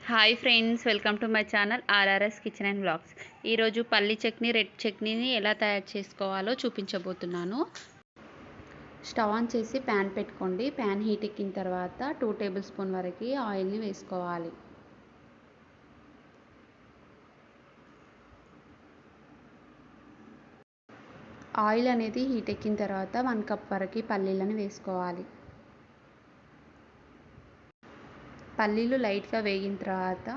Hi friends, welcome to my channel RRS kitchen and blogs. ఈరోజు పల్లి chutney, red చట్నీని ఎలా తయారు చేసుకోవాలో చూపించబోతున్నాను. స్టవ్ ఆన్ చేసి ప్యాన్ పెట్టుకోండి. ప్యాన్ హీట్ ఎక్కిన తర్వాత 2 టేబుల్ స్పూన్ వరకు ఆయిల్ని వేసుకోవాలి. ఆయిల్ అనేది హీట్ ఎక్కిన తర్వాత 1 కప్ వరకు పల్లీలను వేసుకోవాలి. పల్లీలు లైట్గా వేగిన తర్వాత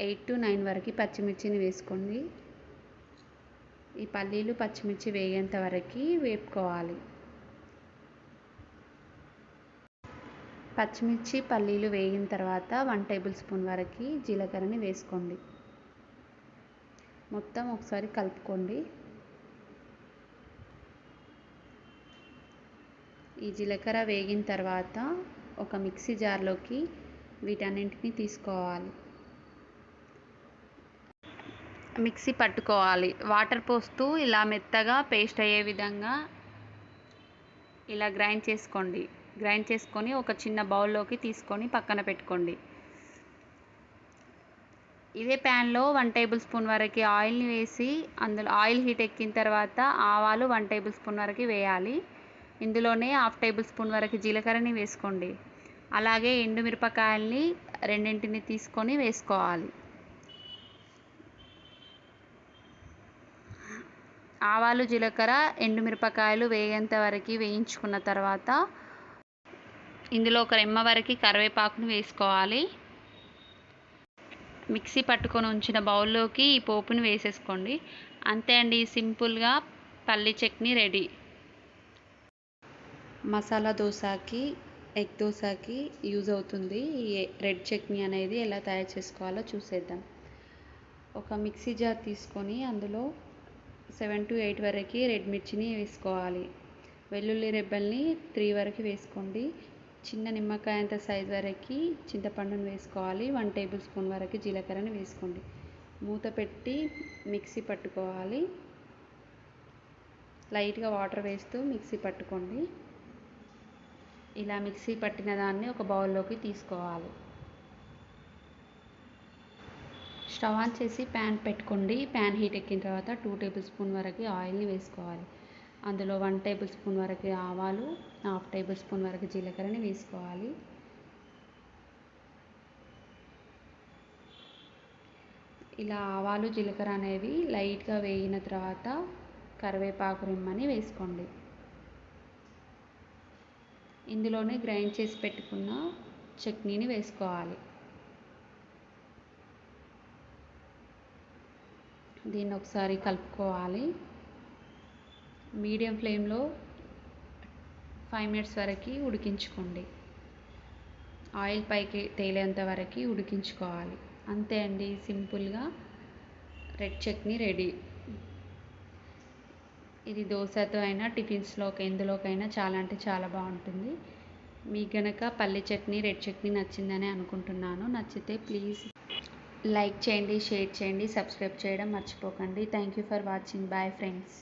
8 to 9 వరకు పచ్చిమిర్చిని వేసుకోండి. ఈ పల్లీలు పచ్చిమిర్చి వేగేంత వరకు వేపుకోవాలి. పచ్చిమిర్చి పల్లీలు వేగిన తర్వాత 1 టేబుల్ స్పూన్ వరకు జీలకర్రని వేసుకోండి. మొత్తం ఒకసారి కలుపుకోండి. ఈ జీలకర్ర వేగిన తర్వాత ఒక మిక్సీ జార్లోకి వీటన్నింటినీ తీసుకోవాలి. మిక్సీ పట్టుకోవాలి. వాటర్ పోస్తూ ఇలా మెత్తగా పేస్ట్ అయ్యే విధంగా ఇలా గ్రైండ్ చేసుకోండి. గ్రైండ్ చేసుకొని ఒక చిన్న బౌల్లోకి తీసుకొని పక్కన పెట్టుకోండి. ఇదే ప్యాన్లో 1 టేబుల్ స్పూన్ వరకు ఆయిల్ని వేసి అందులో ఆయిల్ హీట్ ఎక్కిన తర్వాత ఆవాలు 1 టేబుల్ స్పూన్ వరకు వేయాలి. ఇందులోనే 1/2 టేబుల్ స్పూన్ వరకు జీలకర్రని వేసుకోండి. అలాగే ఎండుమిరపకాయల్ని 2 తీసుకొని వేసుకోవాలి. ఆవాలు, జీలకర్ర, ఎండుమిరపకాయలు వేగేంత వరకు వేయించుకున్న తర్వాత ఇందులో ఒక రెమ్మ వరకు కరివేపాకుని వేసుకోవాలి. మిక్సీ పట్టుకొని ఉంచిన బౌల్లోకి ఈ పోపుని వేసేసుకోండి. అంతే అండి, సింపుల్గా పల్లి చట్నీ రెడీ. మసాలా దోశకి, ఎగ్ దోశకి యూజ్ అవుతుంది. ఈ రెడ్ చట్నీ అనేది ఎలా తయారు చేసుకోవాలో చూసేద్దాం. ఒక మిక్సీ జార్ తీసుకొని అందులో 7 to 8 వరకు రెడ్ మిర్చిని వేసుకోవాలి. వెల్లుల్లి రెబ్బల్ని 3 వరకు వేసుకోండి. చిన్న నిమ్మకాయ అంత సైజ్ వరకు చింతపండుని వేసుకోవాలి. 1 టేబుల్ స్పూన్ వరకు జీలకర్రని వేసుకోండి. మూత పెట్టి మిక్సీ పట్టుకోవాలి. లైట్గా వాటర్ వేస్తూ మిక్సీ పట్టుకోండి. ఇలా మిక్సీ పట్టిన దాన్ని ఒక బౌల్లోకి తీసుకోవాలి. స్టవ్ ఆన్ చేసి ప్యాన్ పెట్టుకోండి. ప్యాన్ హీట్ ఎక్కిన తర్వాత 2 టేబుల్ స్పూన్ వరకు ఆయిల్ని వేసుకోవాలి. అందులో 1 టేబుల్ స్పూన్ వరకు ఆవాలు, 1/2 టేబుల్ స్పూన్ వరకు జీలకర్రని వేసుకోవాలి. ఇలా ఆవాలు, జీలకర్ర అనేవి లైట్గా వేగిన తర్వాత కరివేపాకు రెమ్మని వేసుకోండి. ఇందులోనే గ్రైండ్ చేసి పెట్టుకున్న చట్నీని వేసుకోవాలి. దీన్ని ఒకసారి కలుపుకోవాలి. మీడియం ఫ్లేమ్లో 5 minutes వరకు ఉడికించుకోండి. ఆయిల్ పైకి తేలేంత వరకు ఉడికించుకోవాలి. అంతే అండి, సింపుల్గా రెడ్ చట్నీ రెడీ. ఇది దోశతో అయినా, టిఫిన్స్లోకి ఎందులోకైనా చాలా అంటే చాలా బాగుంటుంది. మీకు గనక పల్లి చట్నీ, రెడ్ చట్నీ నచ్చిందని అనుకుంటున్నాను. నచ్చితే ప్లీజ్ లైక్ చేయండి, షేర్ చేయండి, సబ్స్క్రైబ్ చేయడం మర్చిపోకండి. Thank you for watching. Bye friends.